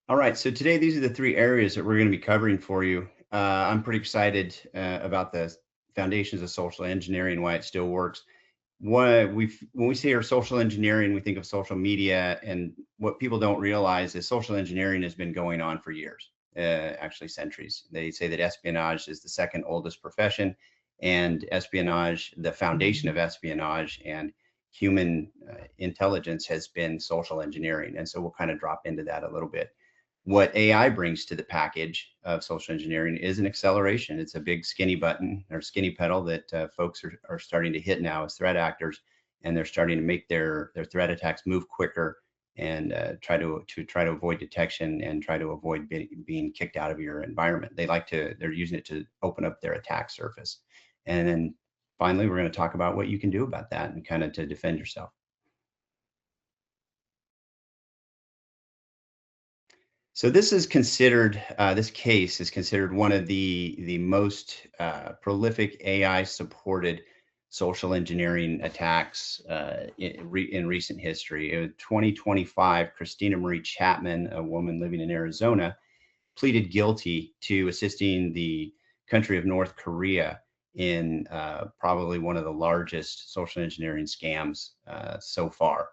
All right, so today these are the three areas that we're going to be covering for you. I'm pretty excited about the foundations of social engineering, why it still works. When we say our social engineering, we think of social media, and what people don't realize is social engineering has been going on for years, actually centuries. They say that espionage is the second oldest profession, and espionage, the foundation of espionage and human intelligence, has been social engineering. And so we'll kind of drop into that a little bit. What AI brings to the package of social engineering is an acceleration. It's a big skinny button or skinny pedal that folks are starting to hit now as threat actors, and they're starting to make their threat attacks move quicker and try to avoid detection and try to avoid being kicked out of your environment. They're using it to open up their attack surface. And then finally, we're going to talk about what you can do about that and kind of to defend yourself. So this case is considered one of the most prolific AI supported social engineering attacks in recent history. In 2025, Christina Marie Chapman, a woman living in Arizona, pleaded guilty to assisting the country of North Korea in probably one of the largest social engineering scams so far.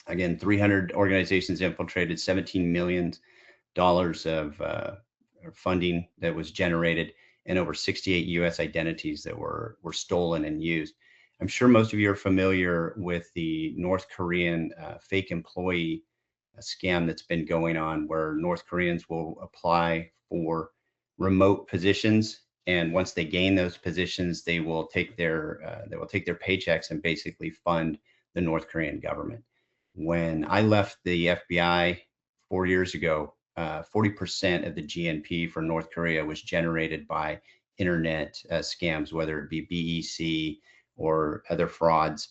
Again, 300 organizations infiltrated, $17 million of funding that was generated, and over 68 U.S. identities that were stolen and used. I'm sure most of you are familiar with the North Korean fake employee scam that's been going on, where North Koreans will apply for remote positions, and once they gain those positions, they will take their paychecks and basically fund the North Korean government. When I left the FBI 4 years ago, 40% of the GNP for North Korea was generated by internet scams, whether it be BEC or other frauds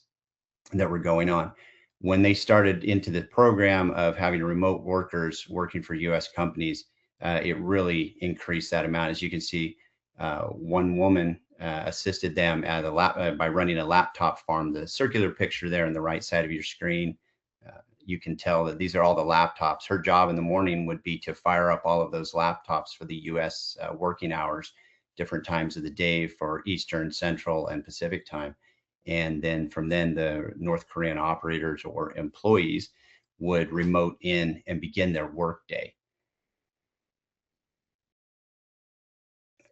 that were going on. When they started into the program of having remote workers working for US companies, it really increased that amount. As you can see, one woman assisted them by running a laptop farm. The circular picture there on the right side of your screen, you can tell that these are all the laptops. Her job in the morning would be to fire up all of those laptops for the US working hours, different times of the day for Eastern, Central, and Pacific time. And then from then, the North Korean operators or employees would remote in and begin their workday.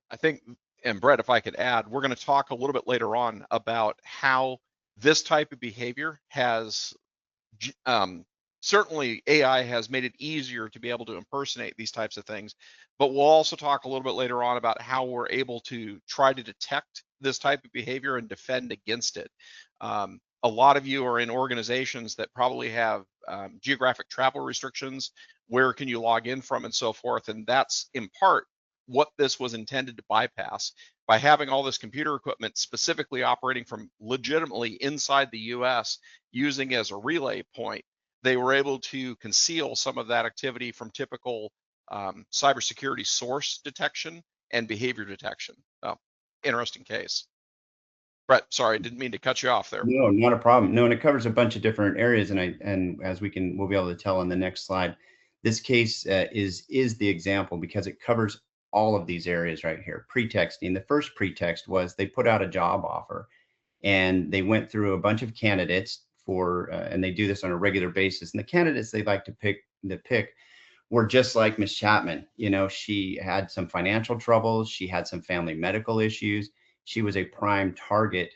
I think, and Brett, if I could add, we're going to talk a little bit later on about how this type of behavior has certainly AI has made it easier to be able to impersonate these types of things, but we'll also talk a little bit later on about how we're able to try to detect this type of behavior and defend against it. A lot of you are in organizations that probably have geographic travel restrictions. Where can you log in from and so forth? And that's in part what this was intended to bypass by having all this computer equipment specifically operating from legitimately inside the US using as a relay point. They were able to conceal some of that activity from typical cybersecurity source detection and behavior detection. Interesting case. Brett, sorry, I didn't mean to cut you off there. No, not a problem. No, and it covers a bunch of different areas, and as we'll be able to tell on the next slide, this case is the example because it covers all of these areas right here. Pretexting. The first pretext was they put out a job offer, and they went through a bunch of candidates and they do this on a regular basis. And the candidates they like to pick were just like Miss Chapman. You know, she had some financial troubles. She had some family medical issues. She was a prime target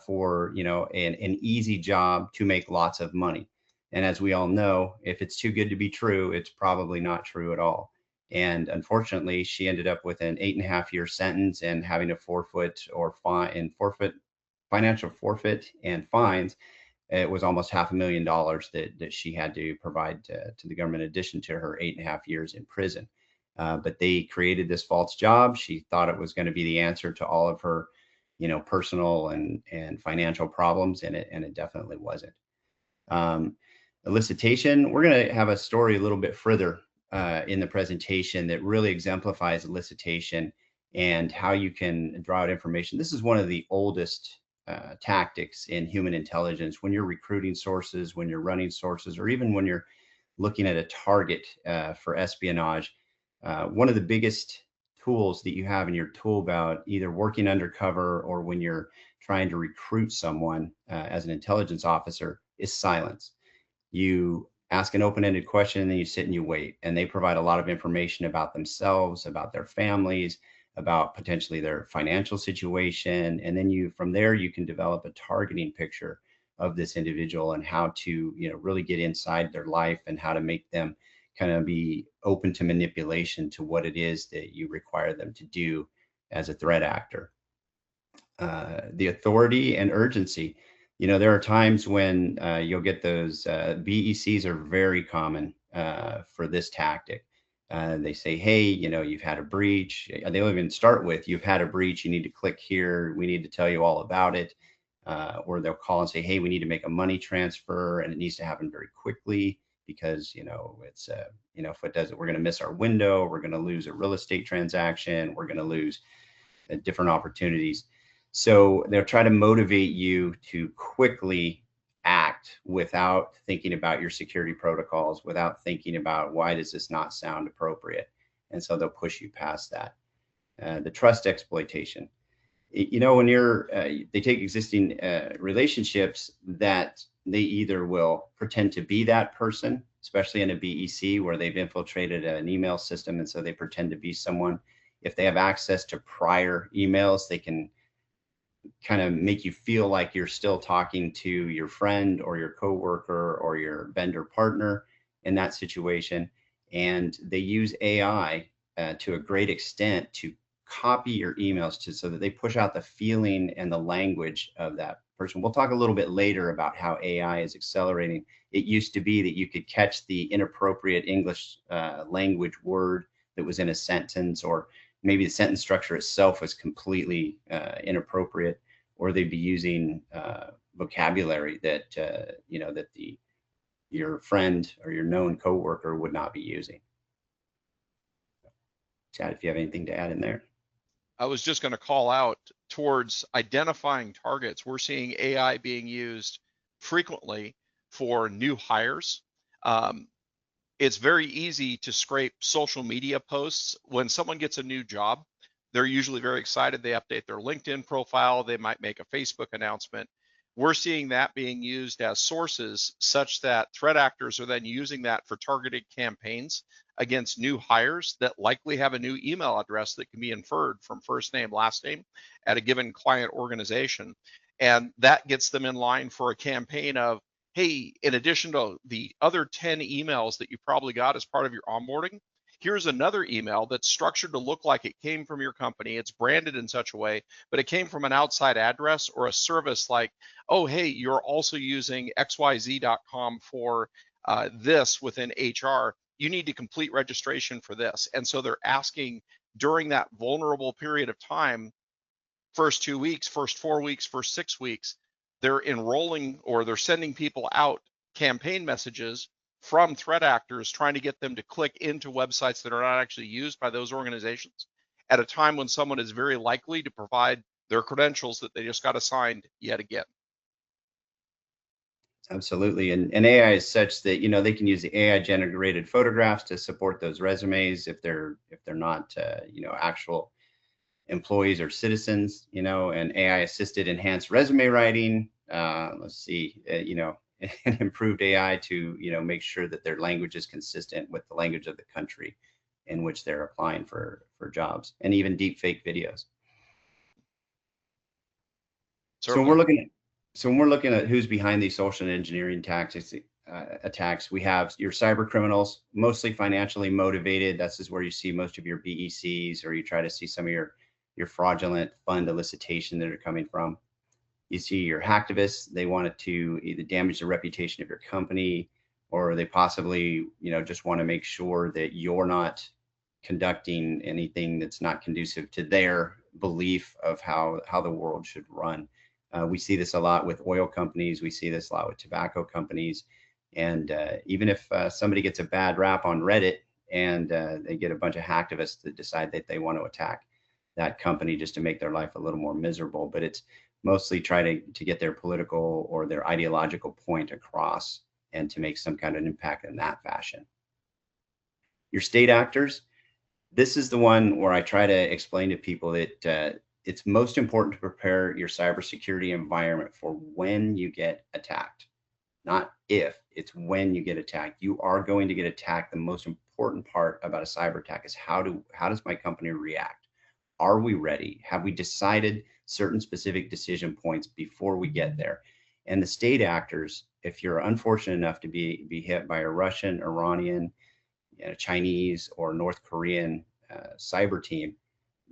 for, an easy job to make lots of money. And as we all know, if it's too good to be true, it's probably not true at all. And unfortunately, she ended up with an 8.5-year sentence and having to forfeit financial forfeit and fines. It was almost $500,000 that she had to provide to the government, in addition to her 8.5 years in prison. But they created this false job. She thought it was going to be the answer to all of her, personal and financial problems, and it definitely wasn't. Elicitation. We're going to have a story a little bit further in the presentation that really exemplifies elicitation and how you can draw out information. This is one of the oldest tactics in human intelligence when you're recruiting sources, when you're running sources, or even when you're looking at a target for espionage, one of the biggest tools that you have in your tool belt, either working undercover or when you're trying to recruit someone as an intelligence officer, is silence. You ask an open-ended question and then you sit and you wait, and they provide a lot of information about themselves, about their families, about potentially their financial situation, and then you from there you can develop a targeting picture of this individual and how to really get inside their life and how to make them kind of be open to manipulation to what it is that you require them to do as a threat actor. The authority and urgency. There are times when you'll get those BECs are very common for this tactic. They say, hey, you've had a breach. They'll even start with, you've had a breach. You need to click here. We need to tell you all about it. Or they'll call and say, hey, we need to make a money transfer and it needs to happen very quickly because, it's, if it doesn't, we're going to miss our window. We're going to lose a real estate transaction. We're going to lose different opportunities. So they'll try to motivate you to quickly act without thinking about your security protocols, without thinking about why does this not sound appropriate. And so they'll push you past that. The trust exploitation. When they take existing relationships that they either will pretend to be that person, especially in a BEC where they've infiltrated an email system. And so they pretend to be someone. If they have access to prior emails, they can kind of make you feel like you're still talking to your friend or your coworker or your vendor partner in that situation. And they use AI to a great extent to copy your emails so that they push out the feeling and the language of that person. We'll talk a little bit later about how AI is accelerating. It used to be that you could catch the inappropriate English language word that was in a sentence, or maybe the sentence structure itself was completely inappropriate, or they'd be using vocabulary that your friend or your known coworker would not be using. Chad, if you have anything to add in there. I was just going to call out towards identifying targets. We're seeing AI being used frequently for new hires. It's very easy to scrape social media posts. When someone gets a new job, they're usually very excited. They update their LinkedIn profile. They might make a Facebook announcement. We're seeing that being used as sources such that threat actors are then using that for targeted campaigns against new hires that likely have a new email address that can be inferred from first name, last name at a given client organization. And that gets them in line for a campaign of, hey, in addition to the other 10 emails that you probably got as part of your onboarding, here's another email that's structured to look like it came from your company. It's branded in such a way, but it came from an outside address or a service like, oh, hey, you're also using xyz.com for this within HR. You need to complete registration for this. And so they're asking during that vulnerable period of time, first 2 weeks, first 4 weeks, first 6 weeks, they're enrolling or they're sending people out campaign messages from threat actors trying to get them to click into websites that are not actually used by those organizations at a time when someone is very likely to provide their credentials that they just got assigned yet again. Absolutely. And AI is such that, they can use the AI generated photographs to support those resumes if they're not, actual employees or citizens, and AI assisted enhanced resume writing. Let's see, and improved AI to, make sure that their language is consistent with the language of the country in which they're applying for jobs, and even deep fake videos. So when we're looking at who's behind these social engineering tactics, attacks, we have your cyber criminals, mostly financially motivated. This is where you see most of your BECs, or you try to see some of your fraudulent fund elicitation that are coming from. You see your hacktivists, they want to either damage the reputation of your company, or they possibly, just want to make sure that you're not conducting anything that's not conducive to their belief of how the world should run. We see this a lot with oil companies. We see this a lot with tobacco companies. And even if somebody gets a bad rap on Reddit and they get a bunch of hacktivists that decide that they want to attack that company just to make their life a little more miserable, but it's mostly try to get their political or their ideological point across and to make some kind of impact in that fashion. Your state actors, this is the one where I try to explain to people that it's most important to prepare your cybersecurity environment for when you get attacked, not if, it's when you get attacked. You are going to get attacked. The most important part about a cyber attack is how does my company react? Are we ready? Have we decided certain specific decision points before we get there? And the state actors, if you're unfortunate enough to be hit by a Russian, Iranian, Chinese, or North Korean cyber team,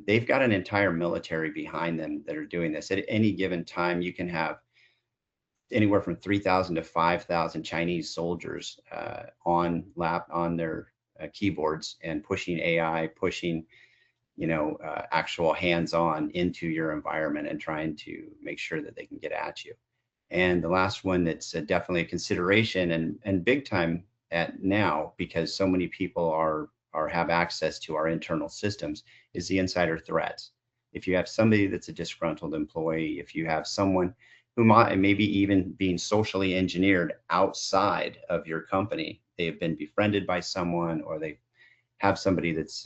they've got an entire military behind them that are doing this. At any given time, you can have anywhere from 3,000 to 5,000 Chinese soldiers on their keyboards and pushing AI, pushing actual hands-on into your environment and trying to make sure that they can get at you. And the last one that's definitely a consideration and big time at now, because so many people have access to our internal systems, is the insider threats. If you have somebody that's a disgruntled employee, if you have someone who might maybe even being socially engineered outside of your company, they have been befriended by someone, or they have somebody that's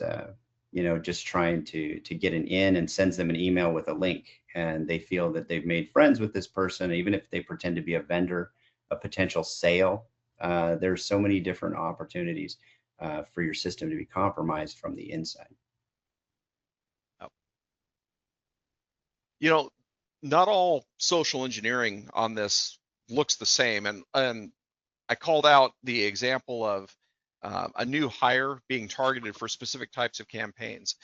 just trying to get an in and sends them an email with a link, and they feel that they've made friends with this person, even if they pretend to be a vendor, a potential sale. There's so many different opportunities for your system to be compromised from the inside. Not all social engineering on this looks the same, and I called out the example of a new hire being targeted for specific types of campaigns.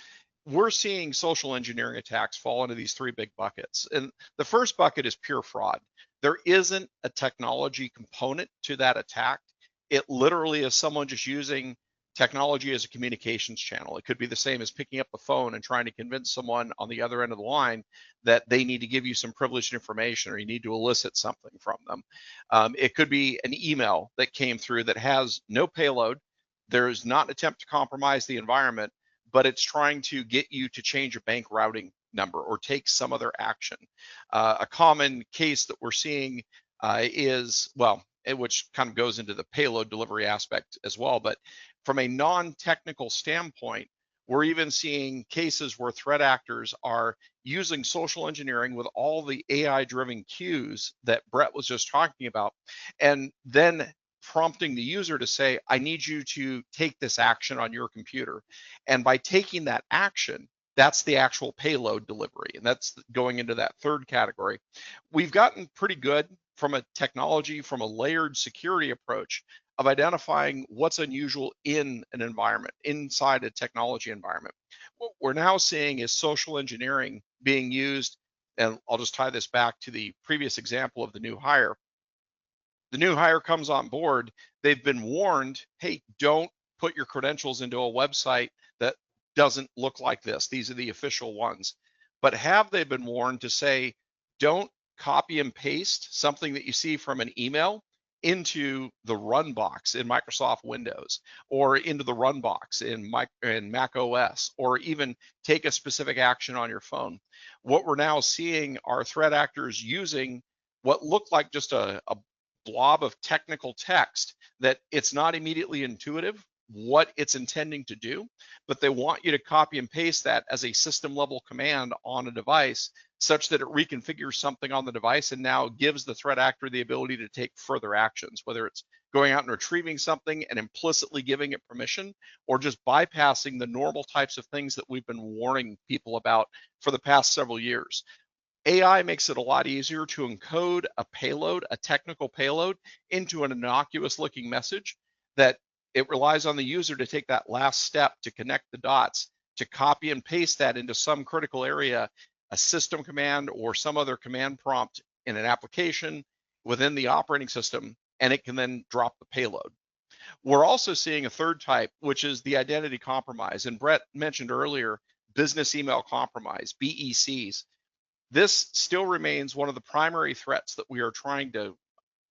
We're seeing social engineering attacks fall into these three big buckets. And the first bucket is pure fraud. There isn't a technology component to that attack. It literally is someone just using technology as a communications channel. It could be the same as picking up the phone and trying to convince someone on the other end of the line that they need to give you some privileged information, or you need to elicit something from them. It could be an email that came through that has no payload. There is not an attempt to compromise the environment, but it's trying to get you to change a bank routing number or take some other action. A common case that we're seeing which kind of goes into the payload delivery aspect as well, but from a non-technical standpoint, we're even seeing cases where threat actors are using social engineering with all the AI-driven cues that Brett was just talking about, and then prompting the user to say, I need you to take this action on your computer. And by taking that action, that's the actual payload delivery. And that's going into that third category. We've gotten pretty good from a technology, from a layered security approach of identifying what's unusual in an environment, inside a technology environment. What we're now seeing is social engineering being used, and I'll just tie this back to the previous example of the new hire. The new hire comes on board, they've been warned, hey, don't put your credentials into a website that doesn't look like this. These are the official ones. But have they been warned to say, don't copy and paste something that you see from an email into the run box in Microsoft Windows, or into the run box in Mac OS, or even take a specific action on your phone. What we're now seeing are threat actors using what looked like just a blob of technical text that it's not immediately intuitive what it's intending to do, but they want you to copy and paste that as a system level command on a device such that it reconfigures something on the device and now gives the threat actor the ability to take further actions, whether it's going out and retrieving something and implicitly giving it permission, or just bypassing the normal types of things that we've been warning people about for the past several years. AI makes it a lot easier to encode a payload, a technical payload, into an innocuous looking message that it relies on the user to take that last step to connect the dots, to copy and paste that into some critical area, a system command or some other command prompt in an application within the operating system, and it can then drop the payload. We're also seeing a third type, which is the identity compromise. And Brett mentioned earlier, business email compromise, BECs. This still remains one of the primary threats that we are trying to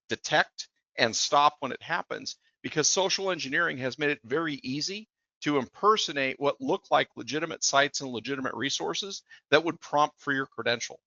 detect and stop when it happens, because social engineering has made it very easy to impersonate what look like legitimate sites and legitimate resources that would prompt for your credential.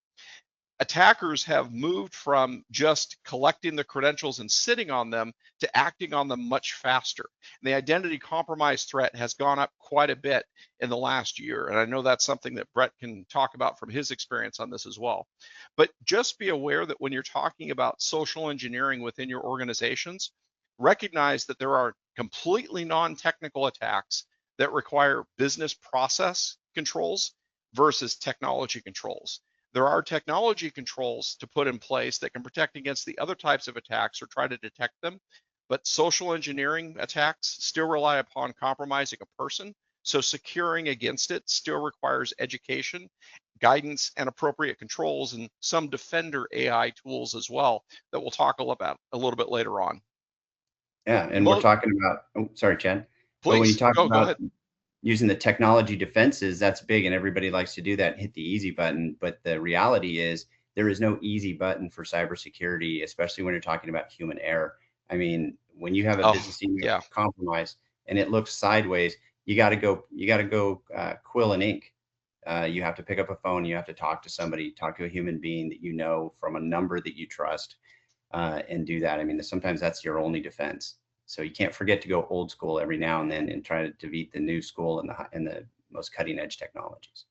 attackers have moved from just collecting the credentials and sitting on them to acting on them much faster. And the identity compromise threat has gone up quite a bit in the last year. And I know that's something that Brett can talk about from his experience on this as well. But just be aware that when you're talking about social engineering within your organizations, recognize that there are completely non-technical attacks that require business process controls versus technology controls. There are technology controls to put in place that can protect against the other types of attacks or try to detect them, but social engineering attacks still rely upon compromising a person. So securing against it still requires education, guidance, and appropriate controls, and some defender AI tools as well that we'll talk about a little bit later on. Yeah, and we're talking about, oh, sorry, Chad. But when you Please, talk go about ahead. using the technology defenses, that's big and everybody likes to do that and hit the easy button. But the reality is there is no easy button for cybersecurity, especially when you're talking about human error. I mean, when you have a Oh, business email yeah. compromise and it looks sideways, you got to go quill and ink. You have to pick up a phone. You have to talk to somebody, talk to a human being that you know from a number that you trust, and do that. I mean, sometimes that's your only defense. So you can't forget to go old school every now and then and try to beat the new school and the most cutting edge technologies.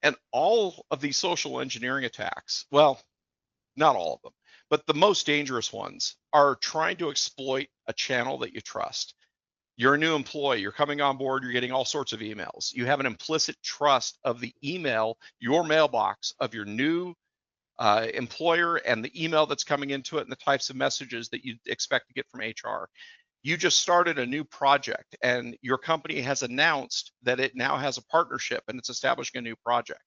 And all of these social engineering attacks, well, not all of them, but the most dangerous ones are trying to exploit a channel that you trust. You're a new employee, you're coming on board, you're getting all sorts of emails. You have an implicit trust of the email, your mailbox of your new employer and the email that's coming into it and the types of messages that you expect to get from HR. You just started a new project and your company has announced that it now has a partnership and it's establishing a new project.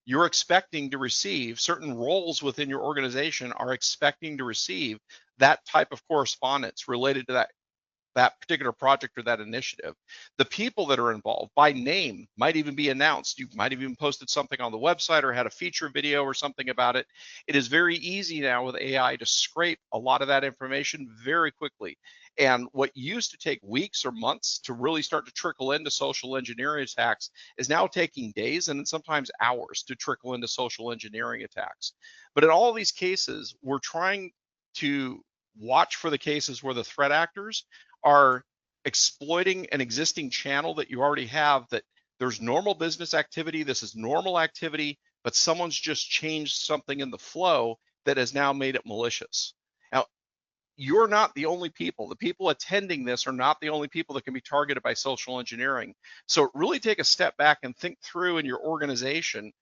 You're expecting to receive certain roles within your organization are expecting to receive that type of correspondence related to that particular project or that initiative. The people that are involved by name might even be announced. You might have even posted something on the website or had a feature video or something about it. It is very easy now with AI to scrape a lot of that information very quickly. And what used to take weeks or months to really start to trickle into social engineering attacks is now taking days and sometimes hours to trickle into social engineering attacks. But in all these cases, we're trying to watch for the cases where the threat actors are exploiting an existing channel that you already have, that there's normal business activity, this is normal activity, but someone's just changed something in the flow that has now made it malicious. Now, you're not the only people. The people attending this are not the only people that can be targeted by social engineering. So really take a step back and think through in your organization,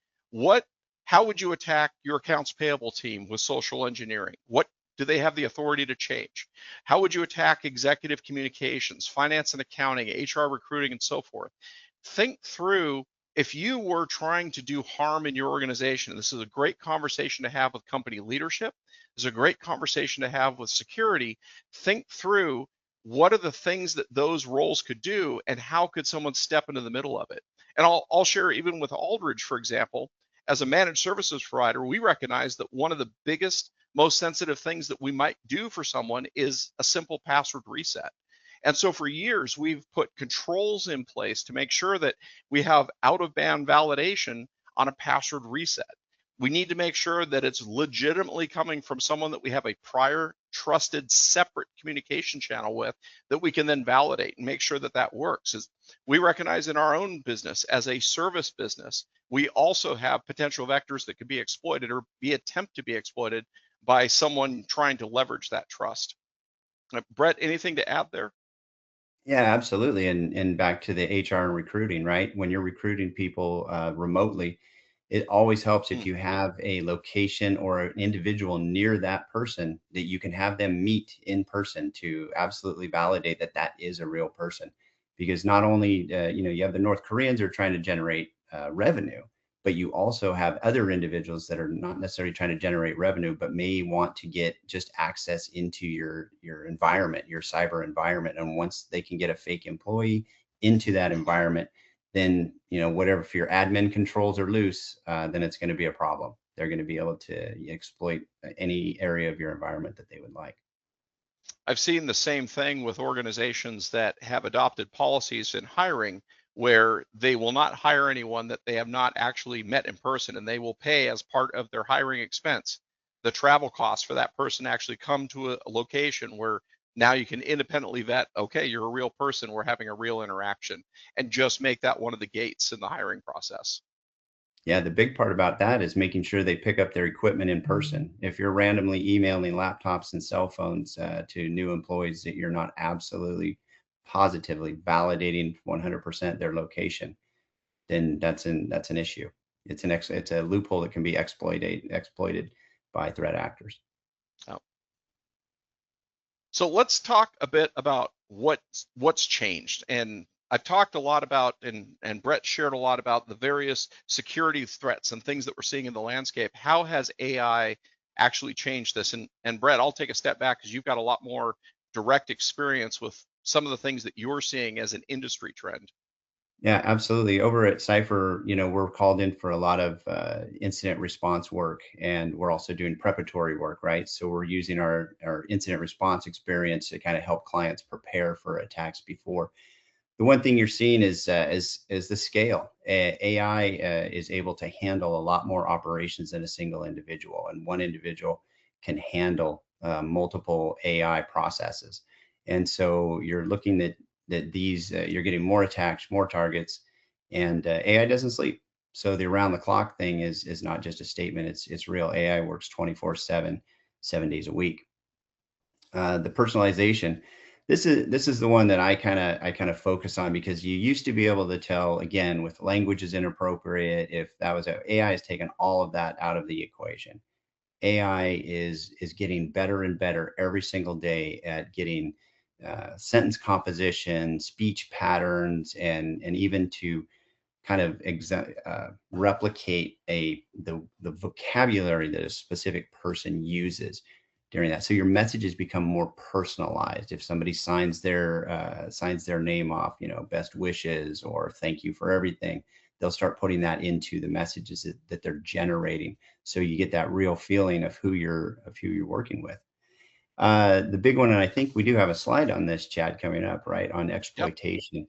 how would you attack your accounts payable team with social engineering? What do they have the authority to change? How would you attack executive communications, finance and accounting, HR recruiting, and so forth? Think through if you were trying to do harm in your organization. This is a great conversation to have with company leadership. This is a great conversation to have with security. Think through what are the things that those roles could do and how could someone step into the middle of it? And I'll share even with Aldridge, for example, as a managed services provider, we recognize that one of the biggest, most sensitive things that we might do for someone is a simple password reset. And so for years, we've put controls in place to make sure that we have out of band validation on a password reset. We need to make sure that it's legitimately coming from someone that we have a prior trusted separate communication channel with that we can then validate and make sure that that works. As we recognize in our own business as a service business, we also have potential vectors that could be exploited or be attempt to be exploited by someone trying to leverage that trust. Brett, anything to add there? Yeah, absolutely. And back to the HR and recruiting, right? When you're recruiting people remotely, it always helps if you Mm-hmm. have a location or an individual near that person that you can have them meet in person to absolutely validate that that is a real person. Because not only you have the North Koreans who are trying to generate revenue, but you also have other individuals that are not necessarily trying to generate revenue, but may want to get just access into your environment, your cyber environment. And once they can get a fake employee into that Mm-hmm. environment, then whatever, if your admin controls are loose, then it's going to be a problem. They're going to be able to exploit any area of your environment that they would like. I've seen the same thing with organizations that have adopted policies in hiring where they will not hire anyone that they have not actually met in person, and they will pay as part of their hiring expense the travel costs for that person to actually come to a location where now you can independently vet, okay, you're a real person, we're having a real interaction, and just make that one of the gates in the hiring process. Yeah, the big part about that is making sure they pick up their equipment in person. If you're randomly emailing laptops and cell phones to new employees that you're not absolutely positively validating 100% their location, then that's an issue. It's a loophole that can be exploited by threat actors. Oh. So let's talk a bit about what's changed. And I've talked a lot about, and Brett shared a lot about the various security threats and things that we're seeing in the landscape. How has AI actually changed this? And Brett, I'll take a step back because you've got a lot more direct experience with some of the things that you're seeing as an industry trend. Yeah, absolutely. Over at CYPHER, we're called in for a lot of incident response work, and we're also doing preparatory work, right? So we're using our incident response experience to kind of help clients prepare for attacks before. The one thing you're seeing is the scale. AI is able to handle a lot more operations than a single individual, and one individual can handle multiple AI processes. And so you're looking at these, you're getting more attacks, more targets, and AI doesn't sleep. So the around the clock thing is not just a statement; it's real. AI works 24/7, 7 days a week. The personalization, this is the one that I kind of focus on, because you used to be able to tell, again, with language is inappropriate, if that was AI has taken all of that out of the equation. AI is getting better and better every single day at getting sentence composition, speech patterns, and even to kind of replicate the vocabulary that a specific person uses during that. So your messages become more personalized. If somebody signs their name off, best wishes or thank you for everything, they'll start putting that into the messages that they're generating. So you get that real feeling of who you're working with. The big one, and I think we do have a slide on this, Chad, coming up, right, on Yep. exploitation.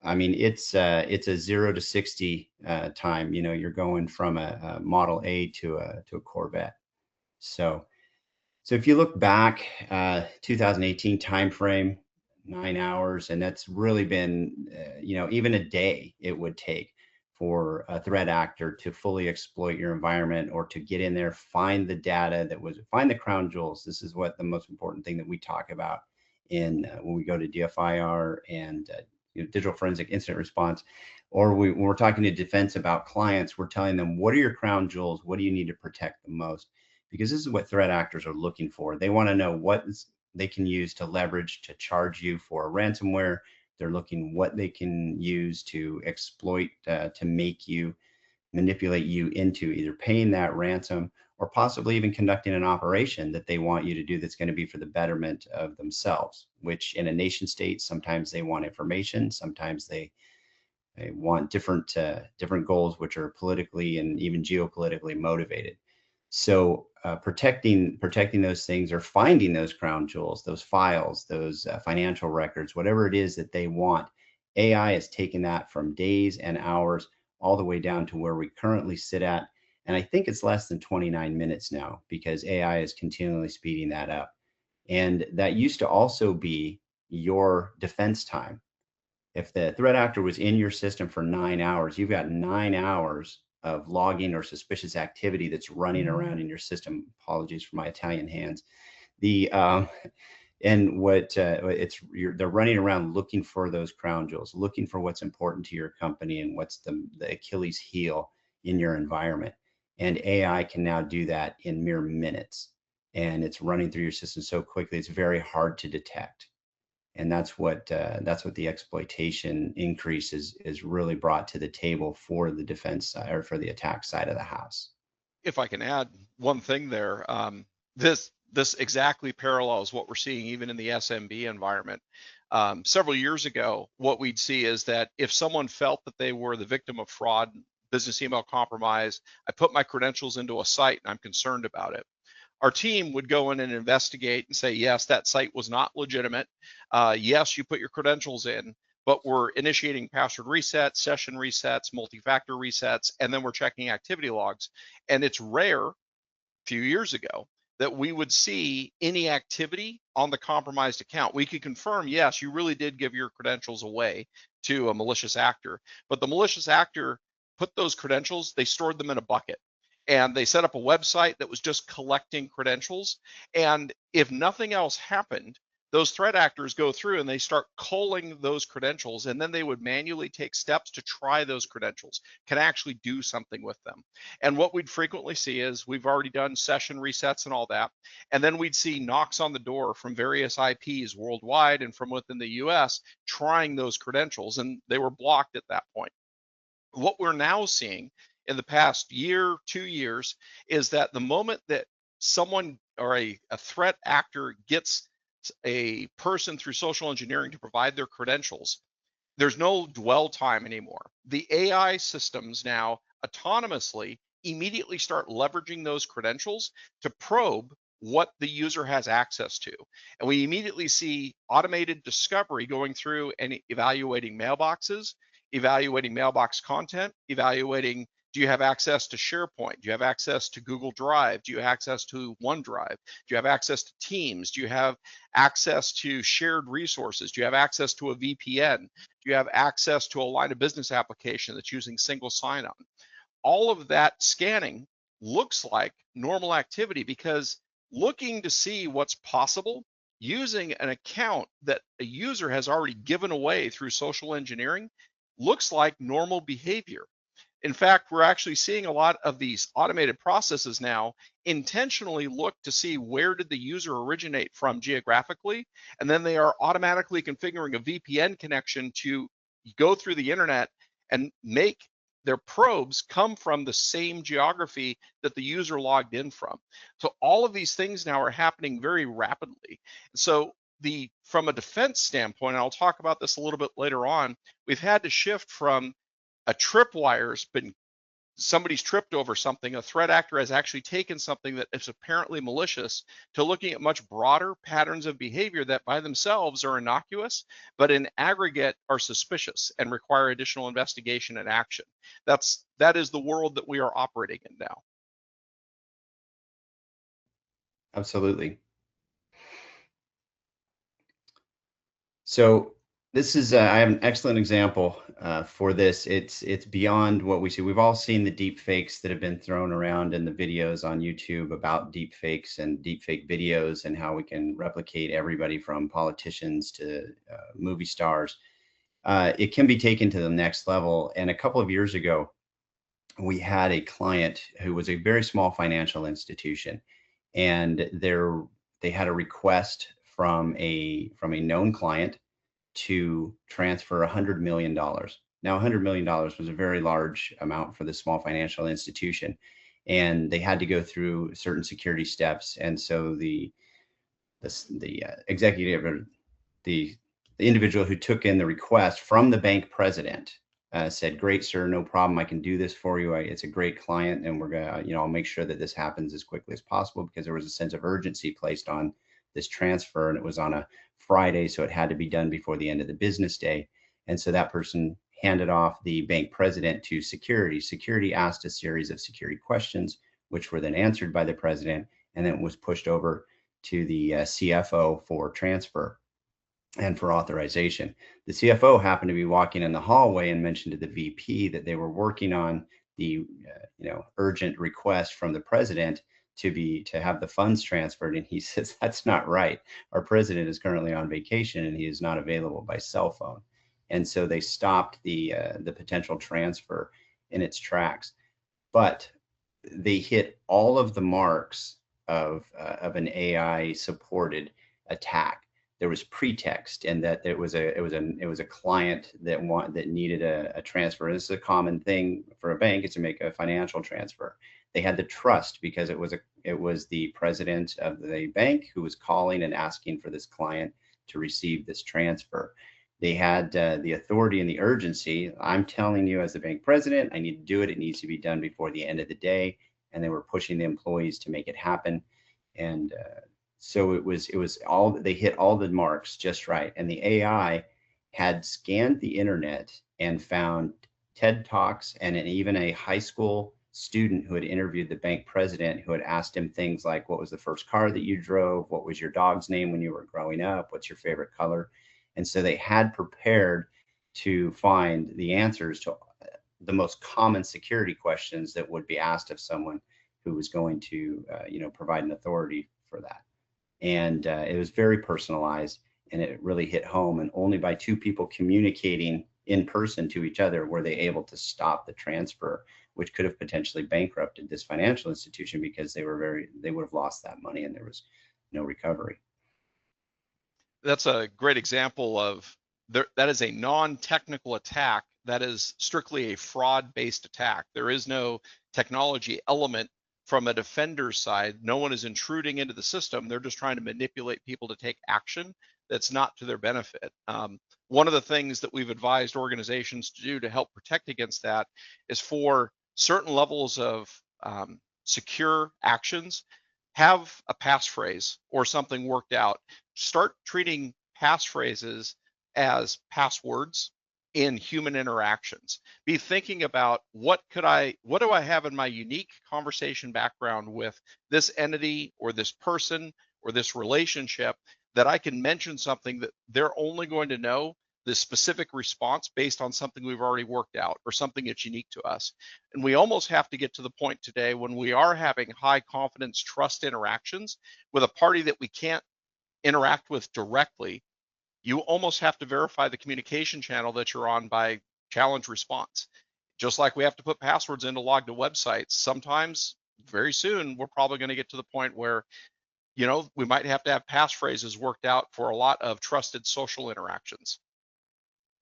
I mean, it's a 0 to 60 time. You're going from a Model A to a Corvette. So if you look back, 2018 timeframe, 9 hours, and that's really been, even a day it would take for a threat actor to fully exploit your environment, or to get in there, find the data find the crown jewels. This is what the most important thing that we talk about in when we go to DFIR and digital forensic incident response, or when we're talking to defense about clients, we're telling them, what are your crown jewels? What do you need to protect the most? Because this is what threat actors are looking for. They want to know what they can use to leverage to charge you for a ransomware. They're looking what they can use to exploit to manipulate you into either paying that ransom, or possibly even conducting an operation that they want you to do that's going to be for the betterment of themselves, which in a nation state, sometimes they want information, sometimes they want different goals, which are politically and even geopolitically motivated. So protecting those things, or finding those crown jewels, those files, those financial records, whatever it is that they want, AI has taken that from days and hours all the way down to where we currently sit at. And I think it's less than 29 minutes now, because AI is continually speeding that up. And that used to also be your defense time. If the threat actor was in your system for 9 hours, you've got 9 hours of logging or suspicious activity that's running around in your system. Apologies for my Italian hands. The and what they're running around looking for those crown jewels, looking for what's important to your company and what's the Achilles heel in your environment. And AI can now do that in mere minutes, and it's running through your system so quickly it's very hard to detect. And that's what the exploitation increase is really brought to the table for the defense side, or for the attack side of the house. If I can add one thing there, this exactly parallels what we're seeing even in the SMB environment. Several years ago, what we'd see is that if someone felt that they were the victim of fraud, business email compromise, I put my credentials into a site and I'm concerned about it, our team would go in and investigate and say, yes, that site was not legitimate. Yes, you put your credentials in, but we're initiating password resets, session resets, multi-factor resets, and then we're checking activity logs. And it's rare, few years ago, that we would see any activity on the compromised account. We could confirm, yes, you really did give your credentials away to a malicious actor, but the malicious actor put those credentials, they stored them in a bucket, and they set up a website that was just collecting credentials. And if nothing else happened, those threat actors go through and they start culling those credentials, and then they would manually take steps to try those credentials, can actually do something with them. And what we'd frequently see is we've already done session resets and all that, and then we'd see knocks on the door from various IPs worldwide and from within the US trying those credentials, and they were blocked at that point. What we're now seeing in the past year, 2 years, is that the moment that someone or a threat actor gets a person through social engineering to provide their credentials, there's no dwell time anymore. The AI systems now autonomously immediately start leveraging those credentials to probe what the user has access to. And we immediately see automated discovery going through and evaluating mailboxes, evaluating mailbox content, evaluating, do you have access to SharePoint? Do you have access to Google Drive? Do you have access to OneDrive? Do you have access to Teams? Do you have access to shared resources? Do you have access to a VPN? Do you have access to a line of business application that's using single sign-on? All of that scanning looks like normal activity, because looking to see what's possible using an account that a user has already given away through social engineering looks like normal behavior. In fact, we're actually seeing a lot of these automated processes now intentionally look to see where did the user originate from geographically, and then they are automatically configuring a VPN connection to go through the internet and make their probes come from the same geography that the user logged in from. So all of these things now are happening very rapidly. So from a defense standpoint, and I'll talk about this a little bit later on, we've had to shift from a tripwire's been, somebody's tripped over something, a threat actor has actually taken something that is apparently malicious, to looking at much broader patterns of behavior that by themselves are innocuous, but in aggregate are suspicious and require additional investigation and action. That is the world that we are operating in now. Absolutely. So this is I have an excellent example for this. It's beyond what we see. We've all seen the deep fakes that have been thrown around in the videos on YouTube about deep fakes and deep fake videos, and how we can replicate everybody from politicians to movie stars. It can be taken to the next level. And a couple of years ago, we had a client who was a very small financial institution, and they had a request from a known client to transfer $100 million. Now, $100 million was a very large amount for the small financial institution, and they had to go through certain security steps. And so the executive, or the individual who took in the request from the bank president, said, "Great, sir, no problem. I can do this for you. It's a great client, and we're gonna, I'll make sure that this happens as quickly as possible," because there was a sense of urgency placed on this transfer, and it was on a Friday, so it had to be done before the end of the business day. And so that person handed off the bank president to security. Security asked a series of security questions, which were then answered by the president, and then it was pushed over to the CFO for transfer and for authorization. The CFO happened to be walking in the hallway and mentioned to the VP that they were working on the urgent request from the president to have the funds transferred. And he says, "That's not right. Our president is currently on vacation and he is not available by cell phone." And so they stopped the potential transfer in its tracks. But they hit all of the marks of an AI supported attack. There was pretext, and that it was a client that needed a transfer. This is a common thing for a bank, is to make a financial transfer. They had the trust because it was the president of the bank who was calling and asking for this client to receive this transfer. They had the authority and the urgency. "I'm telling you, as the bank president, I need to do it. It needs to be done before the end of the day." And they were pushing the employees to make it happen. And so it was all, they hit all the marks just right. And the AI had scanned the internet and found TED Talks and even a high school student who had interviewed the bank president, who had asked him things like, what was the first car that you drove? What was your dog's name when you were growing up? What's your favorite color? And so they had prepared to find the answers to the most common security questions that would be asked of someone who was going to, provide an authority for that. And it was very personalized, and it really hit home. And only by two people communicating in person to each other were they able to stop the transfer, which could have potentially bankrupted this financial institution, because they would have lost that money and there was no recovery. That's a great example of that is a non-technical attack. That is strictly a fraud-based attack. There is no technology element from a defender's side. No one is intruding into the system. They're just trying to manipulate people to take action that's not to their benefit. One of the things that we've advised organizations to do to help protect against that is, for certain levels of secure actions, have a passphrase or something worked out. Start treating passphrases as passwords in human interactions. Be thinking about what do I have in my unique conversation background with this entity or this person or this relationship that I can mention something that they're only going to know the specific response based on something we've already worked out or something that's unique to us. And we almost have to get to the point today when we are having high confidence trust interactions with a party that we can't interact with directly. You almost have to verify the communication channel that you're on by challenge response. Just like we have to put passwords in to log to websites, sometimes very soon we're probably going to get to the point where we might have to have passphrases worked out for a lot of trusted social interactions.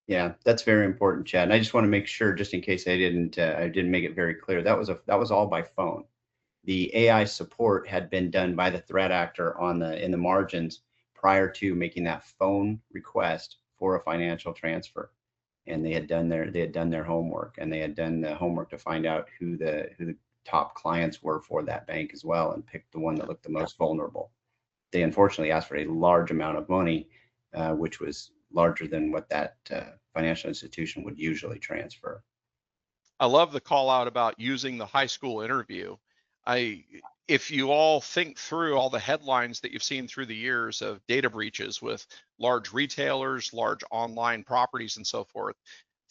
Yeah, that's very important, Chad. And I just want to make sure, just in case I didn't make it very clear, that was all by phone. The AI support had been done by the threat actor in the margins prior to making that phone request for a financial transfer. And they had done their homework, and they had done the homework to find out who the top clients were for that bank as well, and picked the one that looked the most vulnerable. They unfortunately asked for a large amount of money, which was larger than what that financial institution would usually transfer. I love the call out about using the high school interview. If you all think through all the headlines that you've seen through the years of data breaches with large retailers, large online properties, and so forth,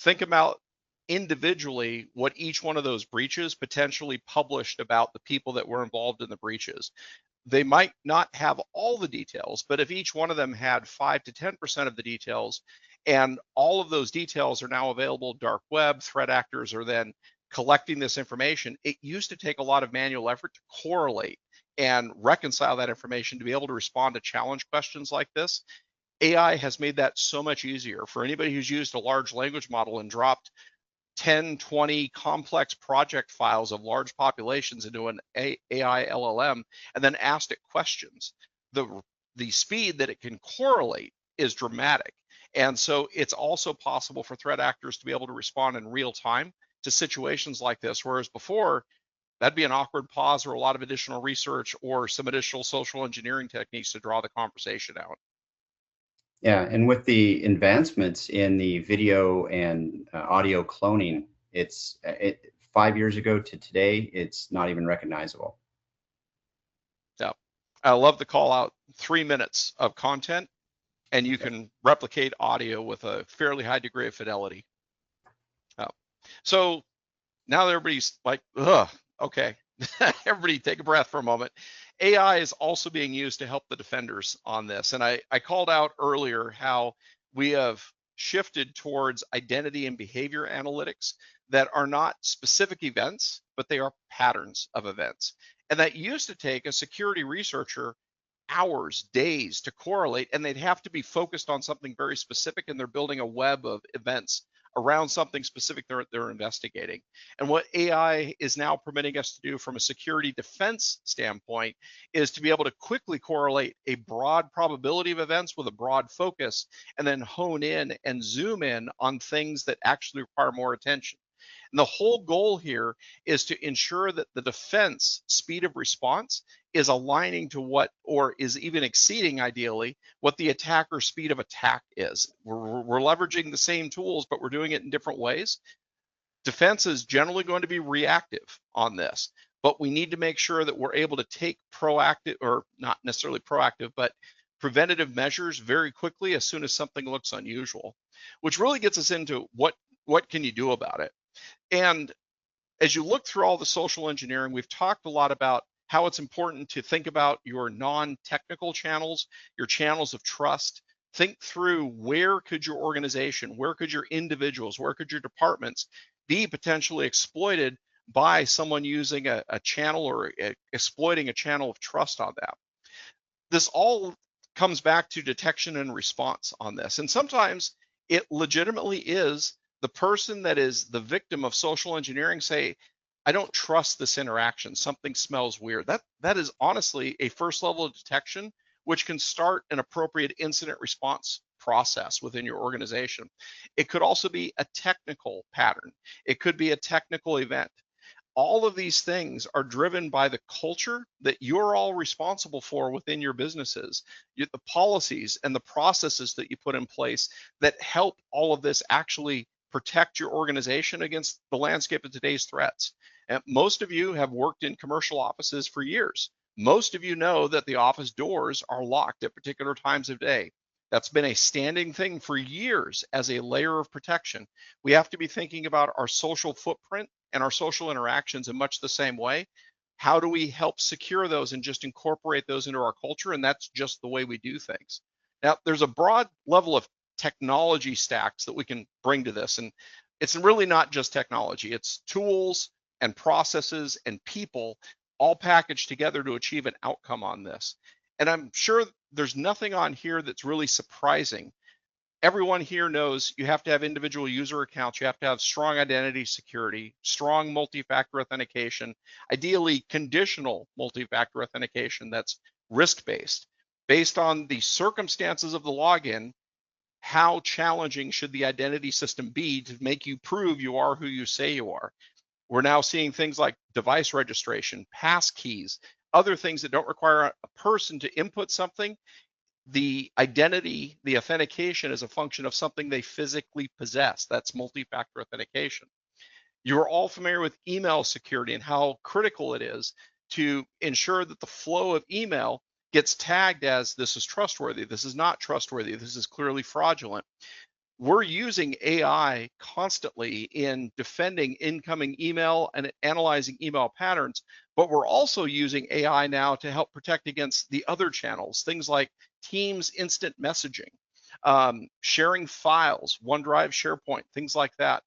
think about individually what each one of those breaches potentially published about the people that were involved in the breaches. They might not have all the details, but if each one of them had 5 to 10% of the details, and all of those details are now available dark web, threat actors are then collecting this information. It used to take a lot of manual effort to correlate and reconcile that information to be able to respond to challenge questions like this. AI has made that so much easier for anybody who's used a large language model and dropped 10, 20 complex project files of large populations into an AI LLM and then asked it questions. The speed that it can correlate is dramatic. And so it's also possible for threat actors to be able to respond in real time to situations like this, whereas before, that'd be an awkward pause or a lot of additional research or some additional social engineering techniques to draw the conversation out. Yeah, and with the advancements in the video and audio cloning, 5 years ago to today, it's not even recognizable. Yeah, I love the call out 3 minutes of content, and you can replicate audio with a fairly high degree of fidelity. So now everybody's like, ugh, okay, everybody take a breath for a moment. AI is also being used to help the defenders on this. And I called out earlier how we have shifted towards identity and behavior analytics that are not specific events, but they are patterns of events. And that used to take a security researcher hours, days to correlate, and they'd have to be focused on something very specific, and they're building a web of events around something specific they're investigating. And what AI is now permitting us to do from a security defense standpoint is to be able to quickly correlate a broad probability of events with a broad focus, and then hone in and zoom in on things that actually require more attention. And the whole goal here is to ensure that the defense speed of response is aligning to what, or is even exceeding ideally, what the attacker speed of attack is. We're leveraging the same tools, but we're doing it in different ways. Defense is generally going to be reactive on this, but we need to make sure that we're able to take proactive, or not necessarily proactive, but preventative measures very quickly as soon as something looks unusual, which really gets us into what can you do about it. And as you look through all the social engineering, we've talked a lot about how it's important to think about your non-technical channels, your channels of trust. Think through where could your organization, where could your individuals, where could your departments be potentially exploited by someone using a channel or exploiting a channel of trust on that. This all comes back to detection and response on this. And sometimes it legitimately is the person that is the victim of social engineering say, I don't trust this interaction. Something smells weird. That is honestly a first level of detection, which can start an appropriate incident response process within your organization. It could also be a technical pattern. It could be a technical event. All of these things are driven by the culture that you're all responsible for within your businesses, the policies and the processes that you put in place that help all of this actually protect your organization against the landscape of today's threats. And most of you have worked in commercial offices for years. Most of you know that the office doors are locked at particular times of day. That's been a standing thing for years as a layer of protection. We have to be thinking about our social footprint and our social interactions in much the same way. How do we help secure those and just incorporate those into our culture? And that's just the way we do things. Now, there's a broad level of technology stacks that we can bring to this. And it's really not just technology, it's tools and processes and people all packaged together to achieve an outcome on this. And I'm sure there's nothing on here that's really surprising. Everyone here knows you have to have individual user accounts, you have to have strong identity security, strong multi-factor authentication, ideally conditional multi-factor authentication that's risk-based. Based on the circumstances of the login, how challenging should the identity system be to make you prove you are who you say you are? We're now seeing things like device registration, pass keys, other things that don't require a person to input something. The identity, the authentication is a function of something they physically possess. That's multi-factor authentication. You're all familiar with email security and how critical it is to ensure that the flow of email gets tagged as this is trustworthy, this is not trustworthy, this is clearly fraudulent. We're using AI constantly in defending incoming email and analyzing email patterns, but we're also using AI now to help protect against the other channels, things like Teams instant messaging, sharing files, OneDrive, SharePoint, things like that.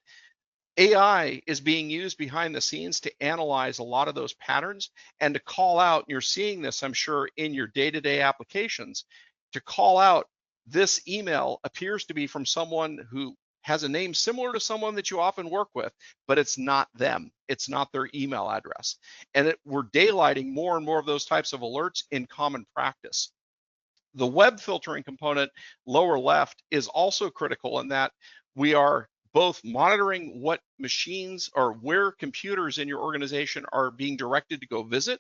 AI is being used behind the scenes to analyze a lot of those patterns and to call out, and you're seeing this, I'm sure, in your day-to-day applications, to call out this email appears to be from someone who has a name similar to someone that you often work with, but it's not them. It's not their email address. And we're daylighting more and more of those types of alerts in common practice. The web filtering component, lower left, is also critical in that we are both monitoring what machines or where computers in your organization are being directed to go visit,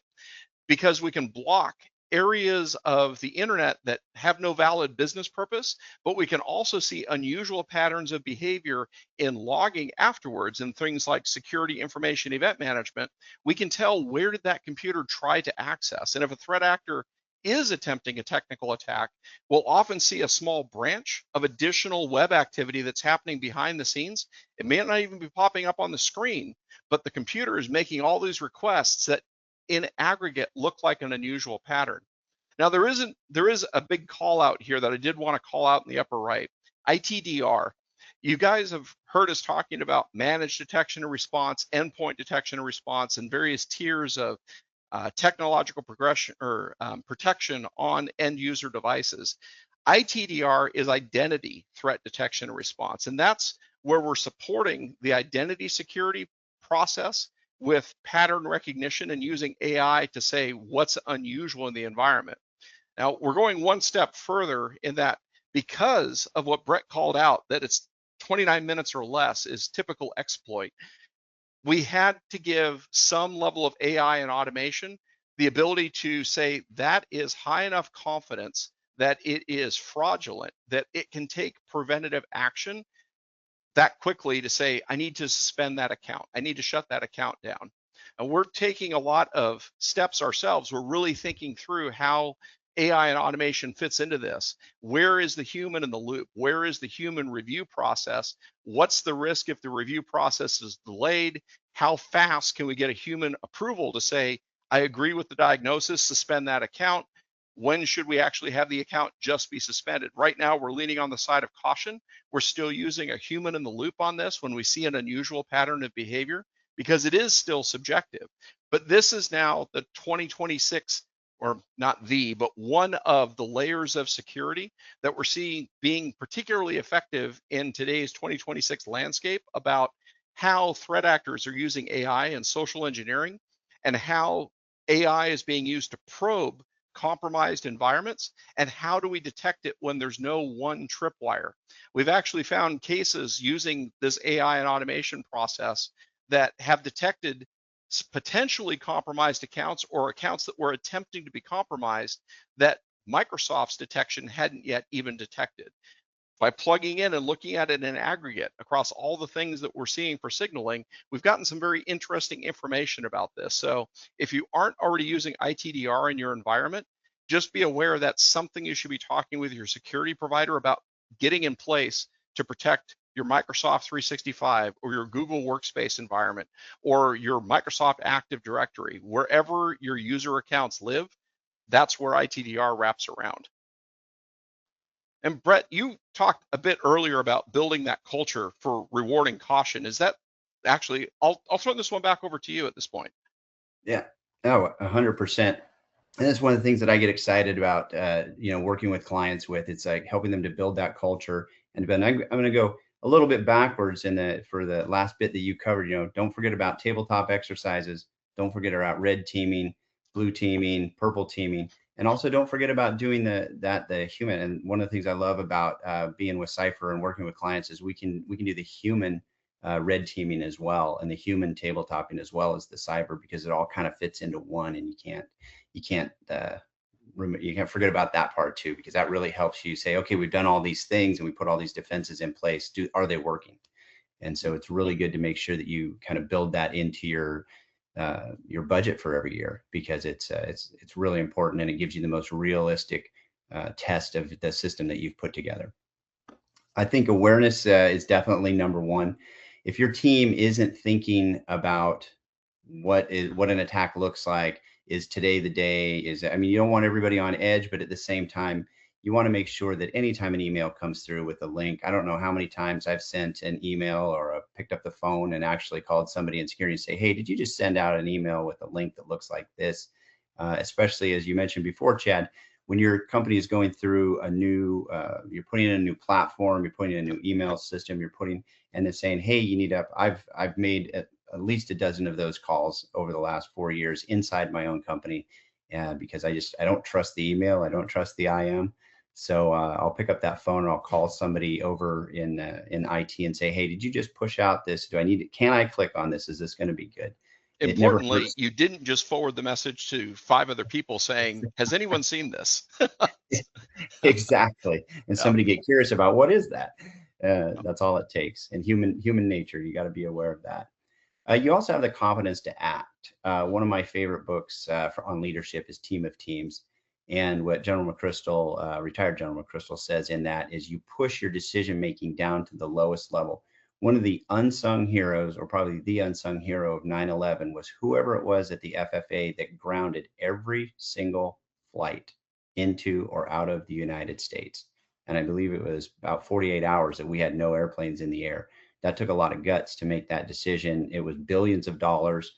because we can block areas of the internet that have no valid business purpose, but we can also see unusual patterns of behavior in logging afterwards and things like security information event management. We can tell where did that computer try to access. And if a threat actor is attempting a technical attack, we'll often see a small branch of additional web activity that's happening behind the scenes. It may not even be popping up on the screen, but the computer is making all these requests that in aggregate look like an unusual pattern. Now there is a big call out here that I did want to call out in the upper right, ITDR. You guys have heard us talking about managed detection and response, endpoint detection and response, and various tiers of technological progression or protection on end user devices. ITDR is identity threat detection and response, and that's where we're supporting the identity security process with pattern recognition and using AI to say what's unusual in the environment. Now, we're going one step further in that because of what Brett called out, that it's 29 minutes or less is typical exploit, we had to give some level of AI and automation the ability to say that is high enough confidence that it is fraudulent, that it can take preventative action that quickly to say, I need to suspend that account. I need to shut that account down. And we're taking a lot of steps ourselves. We're really thinking through how AI and automation fits into this. Where is the human in the loop? Where is the human review process? What's the risk if the review process is delayed? How fast can we get a human approval to say, I agree with the diagnosis, suspend that account? When should we actually have the account just be suspended? Right now, we're leaning on the side of caution. We're still using a human in the loop on this when we see an unusual pattern of behavior, because it is still subjective. But this is now the 2026, or not the, but one of the layers of security that we're seeing being particularly effective in today's 2026 landscape about how threat actors are using AI and social engineering, and how AI is being used to probe compromised environments, and how do we detect it when there's no one tripwire. We've actually found cases using this AI and automation process that have detected potentially compromised accounts, or accounts that were attempting to be compromised, that Microsoft's detection hadn't yet even detected. By plugging in and looking at it in aggregate across all the things that we're seeing for signaling, we've gotten some very interesting information about this. So if you aren't already using ITDR in your environment, just be aware that's something you should be talking with your security provider about getting in place to protect your Microsoft 365 or your Google Workspace environment or your Microsoft Active Directory. Wherever your user accounts live, that's where ITDR wraps around. And Brett, you talked a bit earlier about building that culture for rewarding caution. Is that actually, I'll throw this one back over to you at this point. Yeah, no, 100%. And that's one of the things that I get excited about, working with clients with. It's like helping them to build that culture. And Ben, I'm going to go a little bit backwards for the last bit that you covered. Don't forget about tabletop exercises. Don't forget about red teaming, blue teaming, purple teaming, and also don't forget about doing the human. And one of the things I love about being with CYPFER and working with clients is we can do the human red teaming as well, and the human tabletopping as well as the cyber, because it all kind of fits into one, and you can't forget about that part too, because that really helps you say, okay, we've done all these things and we put all these defenses in place. Are they working? And so it's really good to make sure that you kind of build that into your budget for every year, because it's really important, and it gives you the most realistic test of the system that you've put together. I think awareness is definitely number one. If your team isn't thinking about what an attack looks like, is today the day? You don't want everybody on edge, but at the same time, you want to make sure that anytime an email comes through with a link, I don't know how many times I've sent an email or picked up the phone and actually called somebody in security and say, hey, did you just send out an email with a link that looks like this? Especially as you mentioned before, Chad, when your company is going through a new, you're putting in a new platform, you're putting in a new email system, and they're saying, hey, you need to, I've made at least a dozen of those calls over the last 4 years inside my own company, because I don't trust the email. I don't trust the IM. So I'll pick up that phone and I'll call somebody over in IT and say, hey, did you just push out this? Can I click on this? Is this going to be good? Importantly, you didn't just forward the message to 5 other people saying, has anyone seen this? Exactly. And somebody get curious about what is that? That's all it takes. And human nature, you got to be aware of that. You also have the confidence to act. One of my favorite books on leadership is Team of Teams. And what General McChrystal, retired General McChrystal, says in that is you push your decision making down to the lowest level. One of the unsung heroes, or probably the unsung hero of 9/11, was whoever it was at the FFA that grounded every single flight into or out of the United States. And I believe it was about 48 hours that we had no airplanes in the air. That took a lot of guts to make that decision. It was billions of dollars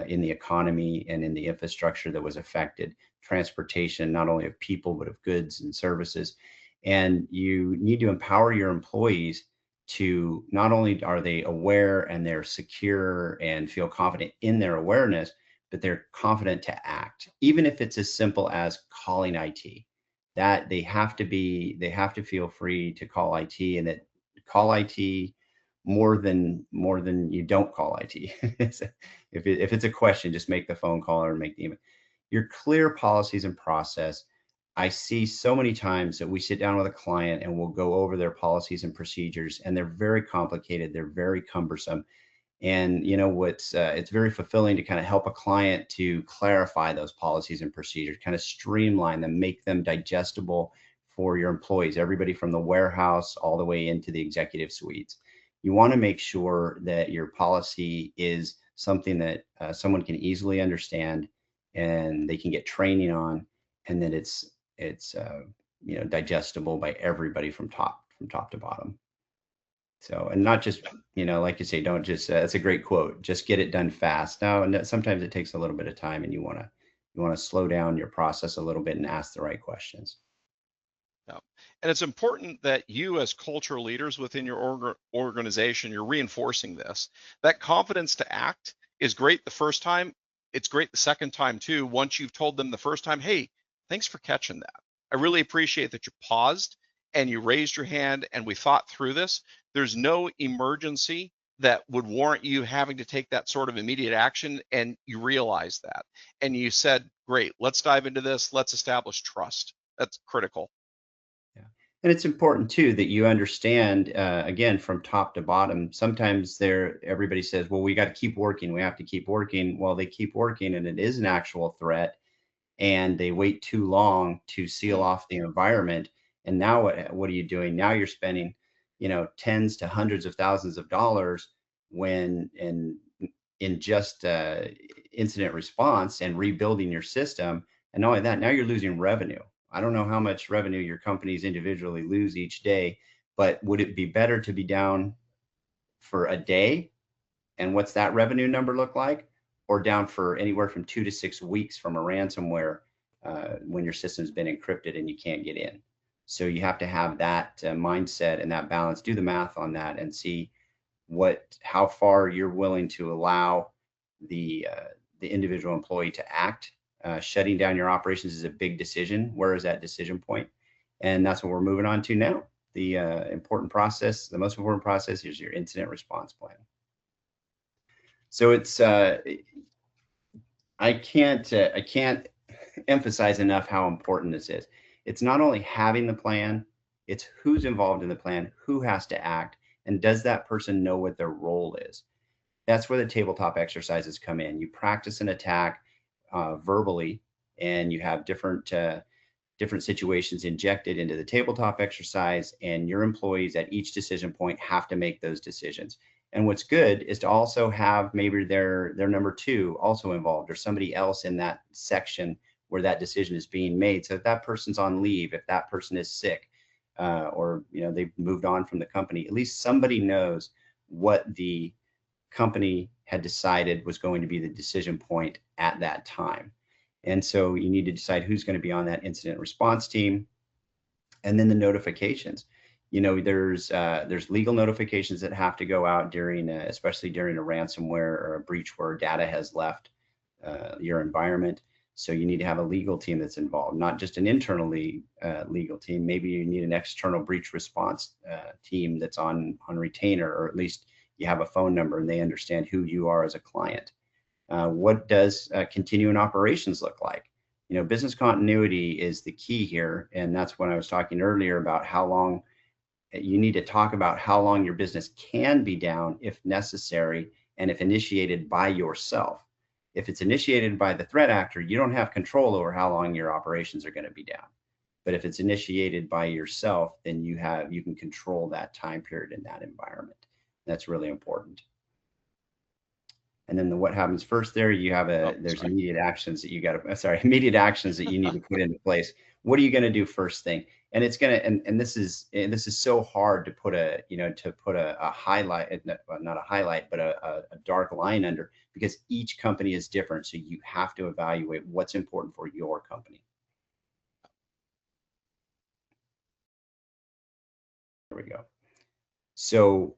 in the economy and in the infrastructure that was affected, transportation, not only of people, but of goods and services. And you need to empower your employees to, not only are they aware and they're secure and feel confident in their awareness, but they're confident to act, even if it's as simple as calling IT. That they have to feel free to call IT, and that call IT more than you don't call IT. If it's a question, just make the phone call or make the email. Your clear policies and process I see so many times that we sit down with a client and we'll go over their policies and procedures, and they're very complicated. They're very cumbersome. And you know what's it's very fulfilling to kind of help a client to clarify those policies and procedures, kind of streamline them, make them digestible for your employees, everybody from the warehouse all the way into the executive suites. You want to make sure that your policy is something that someone can easily understand and they can get training on, and that it's you know, digestible by everybody from top to bottom. So, and not just, you know, like you say, don't just, that's a great quote, just get it done fast. No, and sometimes it takes a little bit of time, and you want to slow down your process a little bit and ask the right questions. Yeah. And it's important that you, as cultural leaders within your organization, you're reinforcing this. That confidence to act is great the first time. It's great the second time too. Once you've told them the first time, hey, thanks for catching that. I really appreciate that you paused and you raised your hand and we thought through this. There's no emergency that would warrant you having to take that sort of immediate action. And you realize that. And you said, great, let's dive into this. Let's establish trust. That's critical. Yeah. And it's important too that you understand, again, from top to bottom. Sometimes everybody says, well, we got to keep working. We have to keep working. Well, they keep working and it is an actual threat, and they wait too long to seal off the environment. And now what are you doing? Now you're spending, you know, tens to hundreds of thousands of dollars when in just incident response and rebuilding your system. And not only that, now you're losing revenue. I don't know how much revenue your companies individually lose each day, but would it be better to be down for a day? And what's that revenue number look like? Or down for anywhere from 2 to 6 weeks from a ransomware when your system's been encrypted and you can't get in. So you have to have that mindset and that balance. Do the math on that and see how far you're willing to allow the individual employee to act. Shutting down your operations is a big decision. Where is that decision point? And that's what we're moving on to now. The the most important process is your incident response plan. So it's I can't emphasize enough how important this is. It's not only having the plan, it's who's involved in the plan, who has to act, and does that person know what their role is? That's where the tabletop exercises come in. You practice an attack verbally, and you have different situations injected into the tabletop exercise, and your employees at each decision point have to make those decisions. And what's good is to also have maybe their number two also involved, or somebody else in that section where that decision is being made. So if that person's on leave, if that person is sick, or you know, they've moved on from the company, at least somebody knows what the company had decided was going to be the decision point at that time. And so you need to decide who's going to be on that incident response team. And then the notifications. You know, there's legal notifications that have to go out during, especially during a ransomware or a breach where data has left your environment. So you need to have a legal team that's involved, not just an internally legal team. Maybe you need an external breach response team that's on retainer, or at least you have a phone number and they understand who you are as a client. What does continuing operations look like? You know, business continuity is the key here. And that's when I was talking earlier about how long you need to talk about how long your business can be down if necessary, and if initiated by yourself. If it's initiated by the threat actor, you don't have control over how long your operations are going to be down. But if it's initiated by yourself, then you can control that time period in that environment. That's really important. And then what happens first there, there's immediate actions that immediate actions that you need to put into place. What are you going to do first thing? And it's going to, and this is so hard to put a highlight, not a highlight, but a dark line under, because each company is different. So you have to evaluate what's important for your company. There we go. So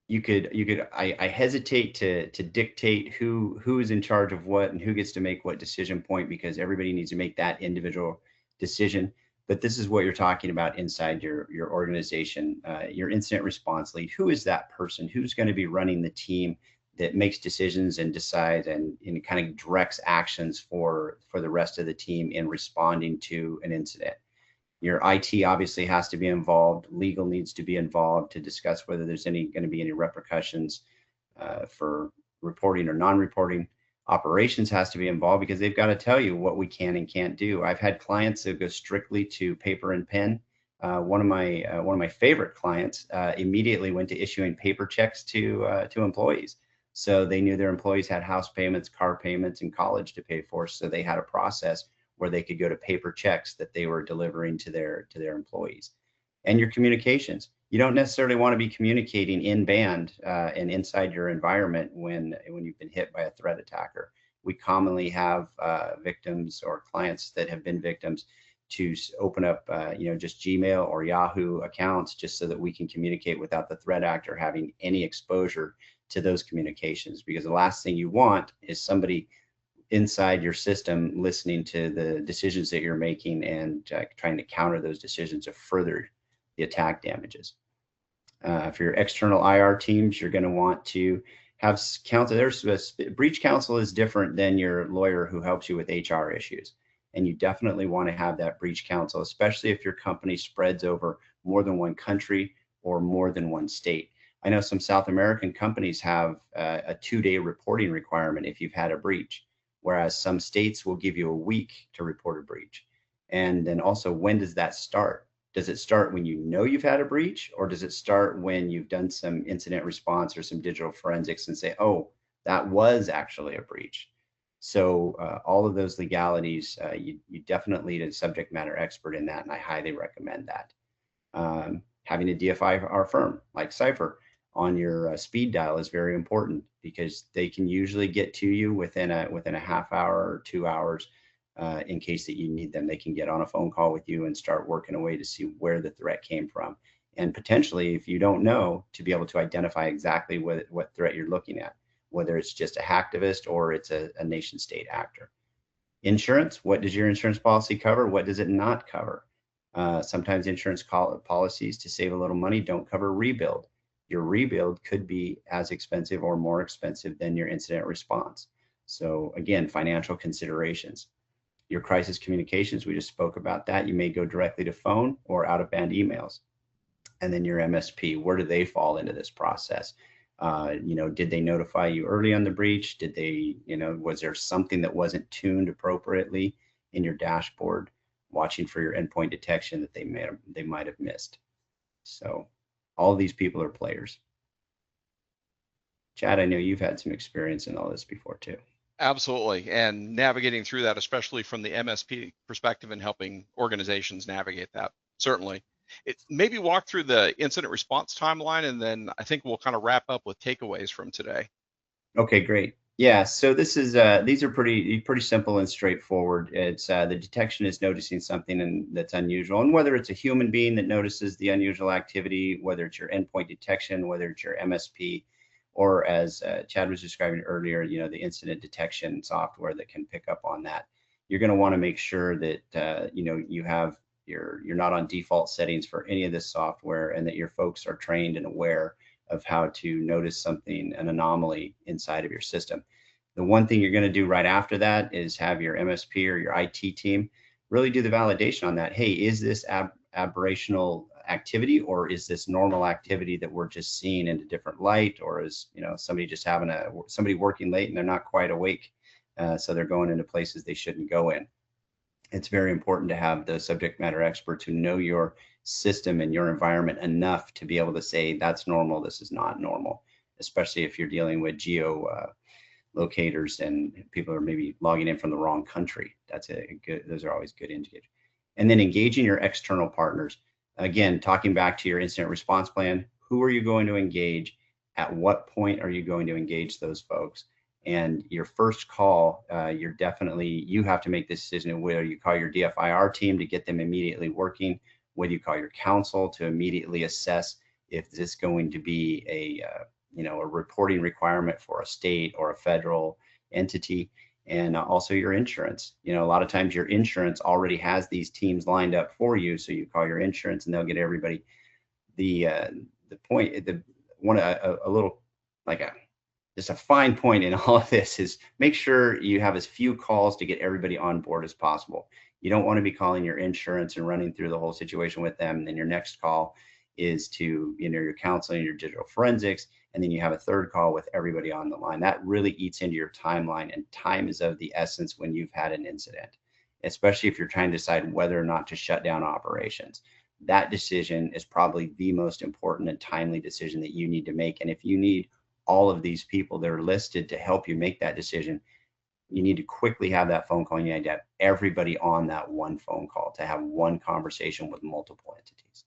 I hesitate to dictate who is in charge of what and who gets to make what decision point, because everybody needs to make that individual decision. But this is what you're talking about inside your organization, your incident response lead. Who is that person? Who's going to be running the team that makes decisions and decides and kind of directs actions for the rest of the team in responding to an incident. Your IT obviously has to be involved. Legal needs to be involved to discuss whether there's going to be any repercussions for reporting or non-reporting. Operations has to be involved because they've got to tell you what we can and can't do. I've had clients that go strictly to paper and pen. One of my favorite clients immediately went to issuing paper checks to employees. So they knew their employees had house payments, car payments, and college to pay for. So they had a process where they could go to paper checks that they were delivering to their employees. And your communications. You don't necessarily want to be communicating in band and inside your environment when you've been hit by a threat attacker. We commonly have victims or clients that have been victims to open up just Gmail or Yahoo accounts just so that we can communicate without the threat actor having any exposure to those communications, because the last thing you want is somebody inside your system listening to the decisions that you're making and trying to counter those decisions to further the attack damages. For your external IR teams, you're going to want to have counsel. Breach counsel is different than your lawyer who helps you with HR issues. And you definitely want to have that breach counsel, especially if your company spreads over more than one country or more than one state. I know some South American companies have a 2-day reporting requirement if you've had a breach, whereas some states will give you a week to report a breach. And then also, when does that start? Does it start when you know you've had a breach, or does it start when you've done some incident response or some digital forensics and say, oh, that was actually a breach? So all of those legalities, you definitely need a subject matter expert in that, and I highly recommend that. Having a DFIR firm like CYPFER on your speed dial is very important, because they can usually get to you within a half hour or 2 hours. In case that you need them, they can get on a phone call with you and start working away to see where the threat came from, and potentially, if you don't know, to be able to identify exactly what threat you're looking at, whether it's just a hacktivist or it's a nation state actor. Insurance, what does your insurance policy cover? What does it not cover? Sometimes insurance policies, to save a little money, don't cover rebuild. Your rebuild could be as expensive or more expensive than your incident response. So again, financial considerations. Your crisis communications, we just spoke about that. You may go directly to phone or out of band emails. And then your MSP, where do they fall into this process? Did they notify you early on the breach? Did they, was there something that wasn't tuned appropriately in your dashboard, watching for your endpoint detection that they might have missed? So all of these people are players. Chad, I know you've had some experience in all this before too. Absolutely. And navigating through that, especially from the MSP perspective and helping organizations navigate that, certainly. Maybe walk through the incident response timeline, and then I think we'll kind of wrap up with takeaways from today. Okay, great. Yeah, so these are pretty simple and straightforward. It's the detection is noticing something that's unusual, and whether it's a human being that notices the unusual activity, whether it's your endpoint detection, whether it's your MSP, or as Chad was describing earlier, the incident detection software that can pick up on that. You're going to want to make sure that you're not on default settings for any of this software, and that your folks are trained and aware of how to notice something, an anomaly inside of your system. The one thing you're going to do right after that is have your MSP or your IT team really do the validation on that. Hey, is this aberrational activity, or is this normal activity that we're just seeing in a different light, or is somebody just having somebody working late and they're not quite awake, so they're going into places they shouldn't go in. It's very important to have the subject matter experts who know your system and your environment enough to be able to say that's normal, this is not normal, especially if you're dealing with geo locators and people are maybe logging in from the wrong country. Those are always good indicators. And then engaging your external partners. Again, talking back to your incident response plan, who are you going to engage? At what point are you going to engage those folks? And your first call, you have to make this decision whether you call your DFIR team to get them immediately working, whether you call your counsel to immediately assess if this is going to be a reporting requirement for a state or a federal entity, and also your insurance. A lot of times your insurance already has these teams lined up for you, so you call your insurance and they'll get everybody. A little like just a fine point in all of this is make sure you have as few calls to get everybody on board as possible. You don't want to be calling your insurance and running through the whole situation with them. And then your next call is to, your counseling, your digital forensics, and then you have a third call with everybody on the line. That really eats into your timeline, and time is of the essence when you've had an incident, especially if you're trying to decide whether or not to shut down operations. That decision is probably the most important and timely decision that you need to make. And if you need all of these people that are listed to help you make that decision, you need to quickly have that phone call. And you need to have everybody on that one phone call to have one conversation with multiple entities.